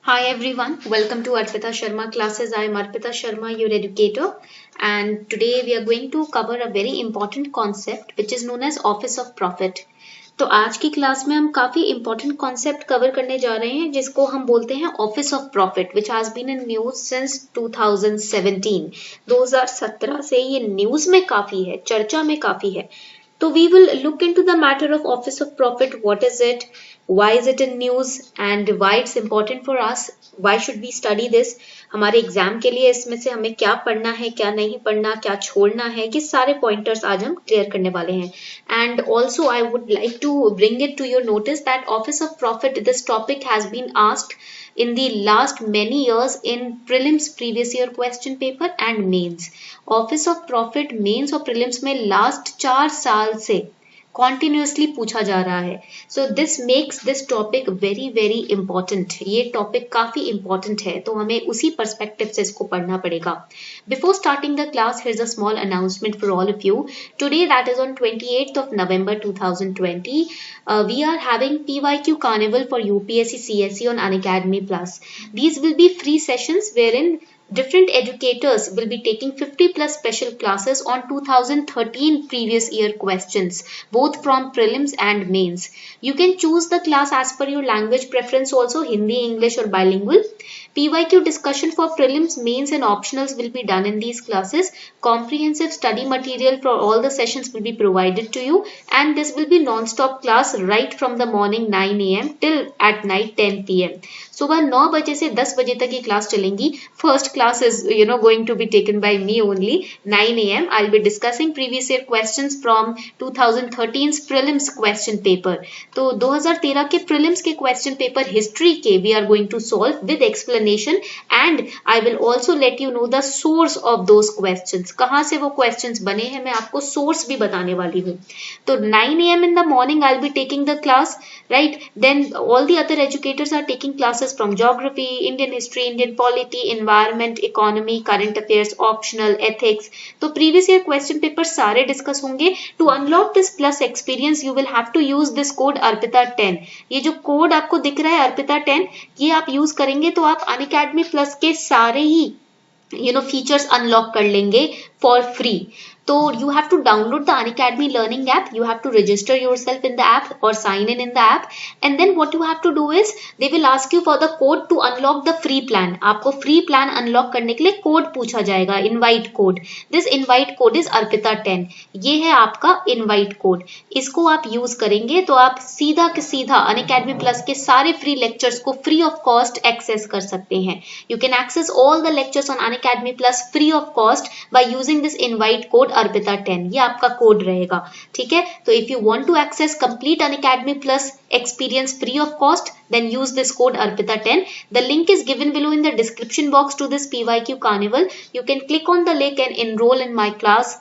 Hi everyone, welcome to Arpita Sharma classes. I am Arpita Sharma, your educator, and today we are going to cover a very important concept which is known as Office of Profit. तो आज की class में हम काफी important concept cover करने जा रहे हैं जिसको हम बोलते हैं Office of Profit, which has been in news since 2017. 2017 से ये न्यूज में काफी है, चर्चा में काफी है. So we will look into the matter of Office of Profit. What is it? Why is it in news? And why it's important for us? Why should we study this? हमारे exam के लिए इसमें से हमें क्या पढ़ना है, क्या नहीं पढ़ना, क्या छोड़ना है, ये सारे पॉइंटर्स आज हम क्लियर करने वाले हैं. And also I would like to bring it to your notice that Office of Profit, this topic has been asked in the last many years in prelims previous year question paper and mains. Office of Profit mains और prelims में last 4 साल से continuously पूछा जा रहा है. So this makes this topic very very important. ये topic काफी इंपॉर्टेंट है तो हमें उसी परस्पेक्टिव से इसको पढ़ना पड़ेगा. Before starting the class, here is a small announcement for all of you. Today, that is on 28th of November 2020, we are having PYQ Carnival for UPSC CSE on Unacademy Plus. These will be free sessions wherein different educators will be taking 50 plus special classes on 2013 previous year questions, both from prelims and mains. You can choose the class as per your language preference also, Hindi, English or bilingual. PYQ discussion for prelims, mains and optionals will be done in these classes. Comprehensive study material for all the sessions will be provided to you, and this will be non-stop class right from the morning 9 a.m. till at night 10 p.m. सुबह 9 बजे से 10 बजे तक ये class चलेंगी. First class is going to be taken by me only. 9 a.m. I'll be discussing previous year questions from 2013's prelims question paper. तो 2013 के prelims के question paper history के we are going to solve with explanation, and I will also let you know the source of those questions. कहाँ से वो questions बने हैं मैं आपको source भी बताने वाली हूँ. तो 9 a.m. in the morning I'll be taking the class, right? Then all the other educators are taking classes from geography, Indian history, Indian polity, environment, economy, current affairs, optional, ethics. तो previous year question paper सारे discuss होंगे. To unlock this plus experience you will have to use this code Arpita 10. ये जो code आपको दिख रहा है अर्पिता 10, ये आप यूज करेंगे तो आप अनअकैडमी प्लस के सारे ही फीचर्स अनलॉक कर लेंगे for free. So you have to download the Unacademy Learning app. You have to register yourself in the app or sign in the app. And then what you have to do is they will ask you for the code to unlock the free plan. आपको free plan unlock करने के लिए code पूछा जाएगा, invite code. This invite code is Arpita 10. ये है आपका invite code. इसको आप use करेंगे तो आप सीधा के सीधा Unacademy Plus के सारे free lectures को free of cost access कर सकते हैं. You can access all the lectures on Unacademy Plus free of cost by using this invite code Arpita 10. ये आपका कोड रहेगा, ठीक है. तो if you want to access complete Unacademy plus experience free of cost, then use this code Arpita 10. The link is given below in the description box to this PYQ Carnival. You can click on the link and enroll in my class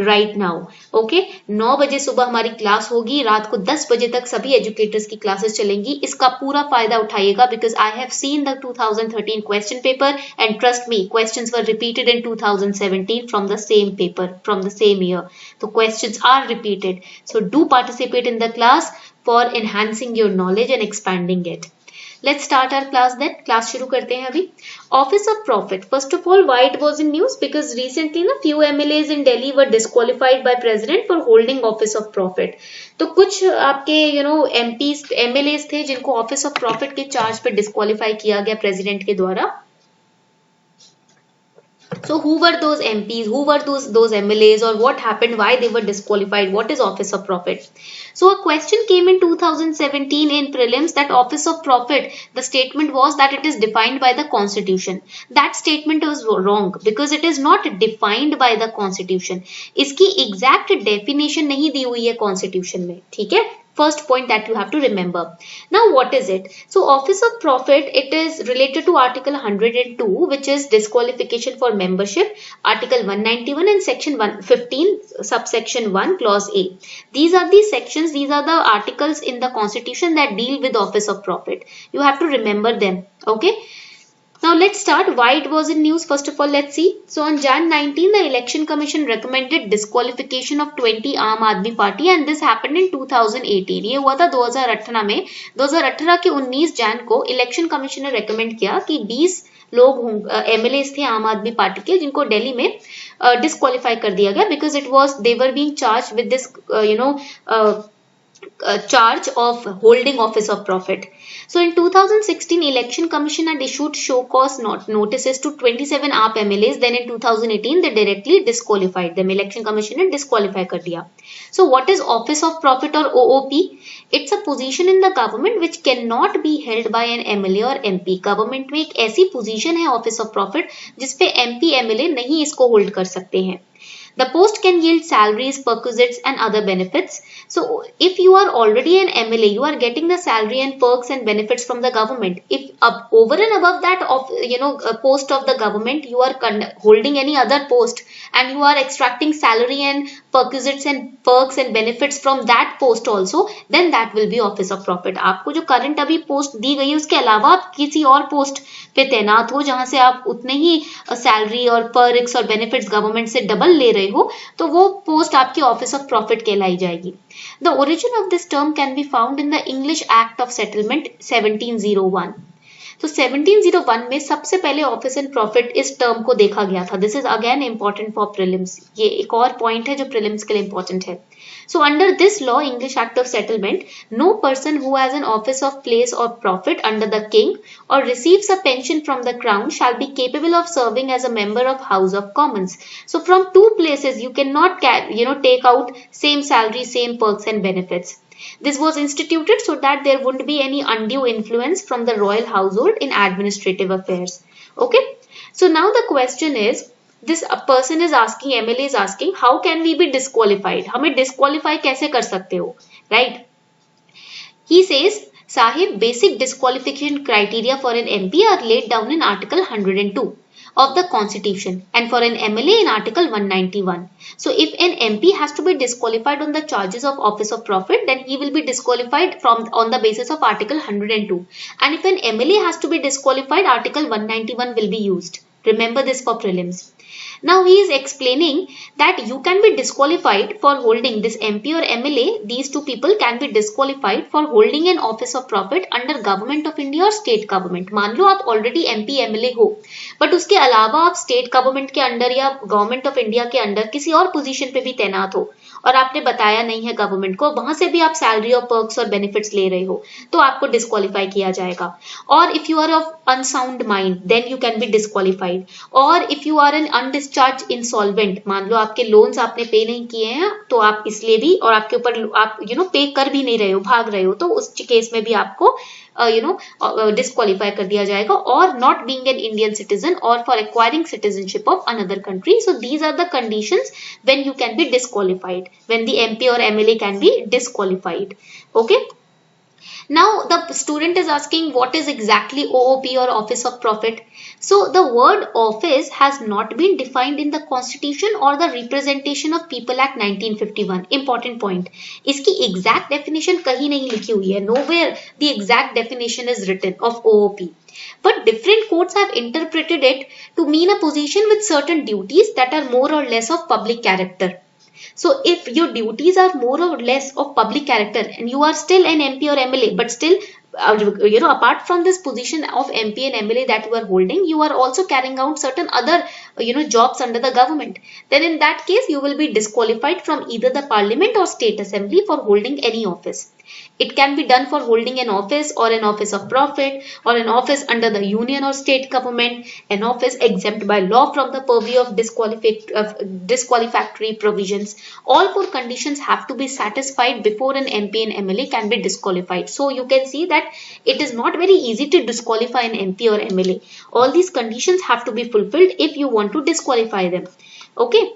right now. Okay, 9 बजे सुबह हमारी class होगी, रात को 10 बजे तक सभी educators की क्लासेस चलेंगी. इसका पूरा फायदा उठाइएगा because I have seen the 2013 question paper and trust me, questions were repeated in 2017 from the same paper, from the same year. So questions are repeated. So do participate in the class for enhancing your knowledge and expanding it. Let's start our class then. Class शुरू करते हैं अभी. Office of Profit. First of all, why it was in news? Because recently ना few MLAs in Delhi were disqualified by President for holding Office of Profit. तो कुछ आपके MPs, MLAs थे जिनको Office of Profit के charge पे disqualify किया गया प्रेसिडेंट के द्वारा. So who were those MPs? Who were those MLAs? Or what happened? Why they were disqualified? What is Office of Profit? So a question came in 2017 in prelims that Office of Profit, the statement was that it is defined by the Constitution. That statement was wrong because it is not defined by the Constitution. इसकी exact definition नहीं दी हुई है Constitution में, ठीक है? First point that you have to remember. Now what is it? So Office of Profit, it is related to Article 102, which is disqualification for membership, Article 191 and Section 115, subsection 1, Clause A. These are the sections, these are the articles in the Constitution that deal with Office of Profit. You have to remember them, okay? Now let's start why it was in news. First of all, let's see. So on Jan 19, the Election Commission recommended disqualification of 20 Aam Aadmi Party and this happened in 2018. ये हुआ था 2018 में. 2018 के 19 जैन को election commission ने recommend किया कि 20 लोग एमएलएस थे आम आदमी पार्टी के जिनको दिल्ली में डिस्क्वालीफाई कर दिया गया because it was they were being charge with this charge of holding office of profit. So in 2016, Election Commission had issued show cause notices to 27 AAP MLAs. Then in 2018, they directly disqualified them. Election Commission ने disqualify कर दिया. So what is office of profit or OOP? It's a position in the government which cannot be held by an MLA or MP. Government में एक ऐसी position है office of profit जिसपे MP MLA नहीं इसको hold कर सकते हैं. The post can yield salaries, perquisites and other benefits. So if you are already an MLA, you are getting the salary and perks and benefits from the government. If over and above that of post of the government, you are holding any other post and you are extracting salary and perquisites and perks and benefits from that post also, then that will be office of profit. आपको जो current अभी post दी गई है उसके अलावा आप किसी और post पे तैनात हो जहां से आप उतने ही सैलरी और पर्क्स और बेनिफिट्स गवर्नमेंट से डबल ले रहे हो तो वो पोस्ट आपकी ऑफिस ऑफ प्रॉफिट कहलाई जाएगी. The origin of this term can be found in the English act of settlement 1701. तो 1701 में सबसे पहले ऑफिस एंड प्रॉफिट इस टर्म को देखा गया था. This is again important for prelims. ये एक और पॉइंट है जो प्रीलिम्स के लिए इंपॉर्टेंट है. So under this law, English Act of Settlement, no person who has an office of place or profit under the king or receives a pension from the crown shall be capable of serving as a member of House of Commons. So from two places you cannot take out same salary, same perks and benefits. This was instituted so that there wouldn't be any undue influence from the royal household in administrative affairs. Okay. So now the question is, this person is asking, MLA is asking, how can we be disqualified? हमें disqualify कैसे कर सकते हो? Right? He says, Sahib, basic disqualification criteria for an MP are laid down in Article 102 of the Constitution and for an MLA in Article 191. So if an MP has to be disqualified on the charges of office of profit, then he will be disqualified on the basis of Article 102. And if an MLA has to be disqualified, Article 191 will be used. Remember this for prelims. Now he is explaining that you can be disqualified for holding this MP or MLA. These two people can be disqualified for holding an office of profit under government of India or state government. मान लो आप already MP MLA हो, but उसके अलावा आप state government के under या government of India के under किसी और position पे भी तैनात हो और आपने बताया नहीं है गवर्नमेंट को, वहां से भी आप सैलरी और पर्क्स और बेनिफिट्स ले रहे हो तो आपको डिस्क्वालीफाई किया जाएगा. और if you are of unsound mind then you can be disqualified. और if you are an undischarged insolvent, मान लो आपके लोन्स आपने पे नहीं किए हैं तो आप इसलिए भी और आपके ऊपर आप पे कर भी नहीं रहे हो, भाग रहे हो, तो उस केस में भी आपको disqualify कर दिया जाएगा. और not being an Indian citizen or for acquiring citizenship of another country. So these are the conditions when you can be disqualified, when the MP or MLA can be disqualified. Okay. Now the student is asking what is exactly OOP or Office of Profit. So the word office has not been defined in the Constitution or the Representation of People Act 1951. Important point. इसकी exact definition कहीं नहीं लिखी हुई है. Nowhere the exact definition is written of OOP. But different courts have interpreted it to mean a position with certain duties that are more or less of public character. So if your duties are more or less of public character and you are still an MP or MLA, but still apart from this position of MP and MLA that you are holding, you are also carrying out certain other jobs under the government, then in that case you will be disqualified from either the parliament or state assembly for holding any office. It can be done for holding an office or an office of profit or an office under the union or state government, an office exempt by law from the purview of disqualifactory provisions. All four conditions have to be satisfied before an MP and MLA can be disqualified. So you can see that it is not very easy to disqualify an MP or MLA. All these conditions have to be fulfilled if you want to disqualify them. Okay.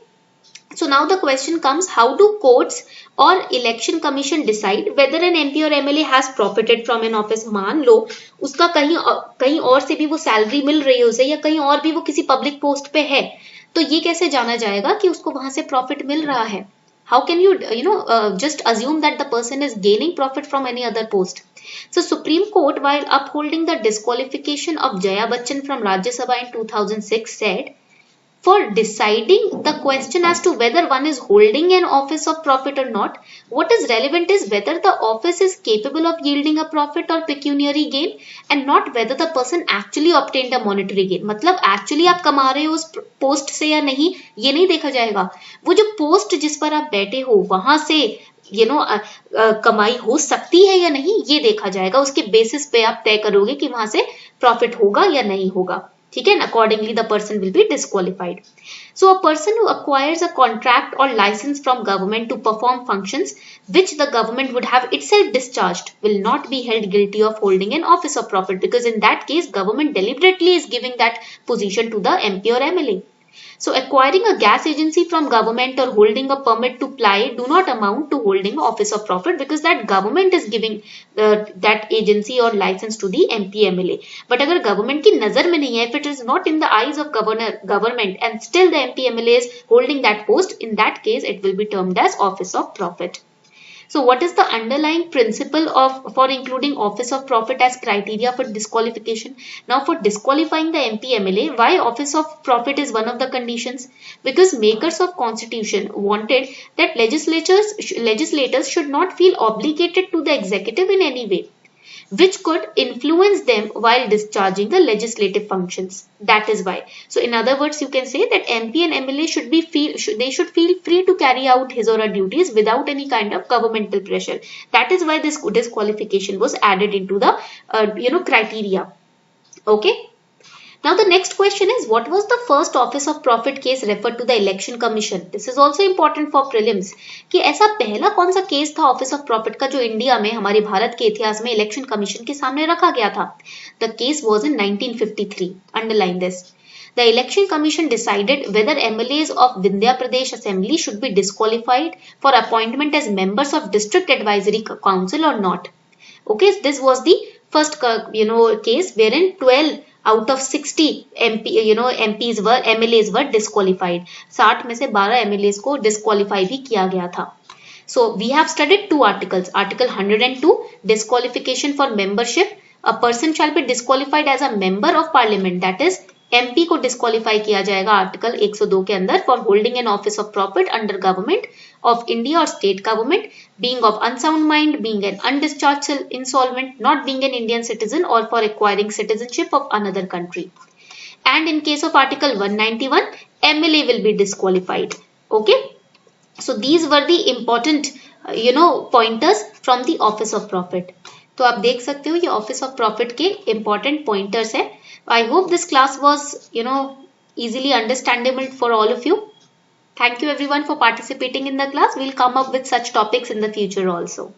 So now the question comes, how do courts or election commission decide whether an MP or MLA has profited from an office? मान लो उसका कहीं और से भी वो salary मिल रही है उसे, या कहीं और भी वो किसी पब्लिक पोस्ट पे है, तो ये कैसे जाना जाएगा कि उसको वहां से प्रॉफिट मिल रहा है? How can you just assume that the person is gaining profit from any other post? So Supreme Court, while upholding the disqualification of Jaya Bachchan from Rajya Sabha in 2006, said, for deciding the question as to whether one is holding an office of profit or not, what is relevant is whether the office is capable of yielding a profit or pecuniary gain, and not whether the person actually obtained a monetary gain. मतलब actually आप कमा रहे हो उस post से या नहीं, ये नहीं देखा जाएगा. वो जो पोस्ट जिस पर आप बैठे हो वहां से कमाई हो सकती है या नहीं, ये देखा जाएगा. उसके बेसिस पे आप तय करोगे कि वहां से प्रॉफिट होगा या नहीं होगा. ठीक है, accordingly the person will be disqualified. So a person who acquires a contract or license from government to perform functions which the government would have itself discharged will not be held guilty of holding an office of profit, because in that case government deliberately is giving that position to the MP or MLA. So acquiring a gas agency from government or holding a permit to ply do not amount to holding office of profit, because that government is giving that agency or license to the MP MLA. But अगर government की नजर में नहीं है, if it is not in the eyes of government and still the MP MLA is holding that post, in that case it will be termed as office of profit. So what is the underlying principle for including office of profit as criteria for disqualification? Now for disqualifying the MP MLA, why office of profit is one of the conditions? Because makers of constitution wanted that legislators should not feel obligated to the executive in any way which could influence them while discharging the legislative functions. That is why. So in other words, you can say that MP and MLA should feel free to carry out his or her duties without any kind of governmental pressure. That is why this disqualification was added into the criteria. Okay. Now the next question is, what was the first office of profit case referred to the election commission? This is also important for prelims कि ऐसा पहला कौन सा case था office of profit का जो India में, हमारे भारत के इतिहास में इलेक्शन कमीशन के सामने रखा गया था. The case was in 1953. Underline this. The election commission decided whether MLAs of Vindhya Pradesh Assembly should be disqualified for appointment as members of District Advisory Council or not. Okay, this was the first case wherein 12 out of 60 MLAs were disqualified. 60 में से 12 MLAs को disqualify भी किया गया था. So we have studied two articles. Article 102, disqualification for membership. A person shall be disqualified as a member of parliament, that is MP को disqualify किया जाएगा आर्टिकल 102 के अंदर for holding an office of profit under government of India or state government, being of unsound mind, being an undischarged insolvent, not being an Indian citizen, or for acquiring citizenship of another country. And in case of Article 191, MLA will be disqualified. Okay. So these were the important, pointers from the Office of Profit. तो आप देख सकते हो ये Office of Profit के important pointers है. I hope this class was, easily understandable for all of you. Thank you everyone for participating in the class. We'll come up with such topics in the future also.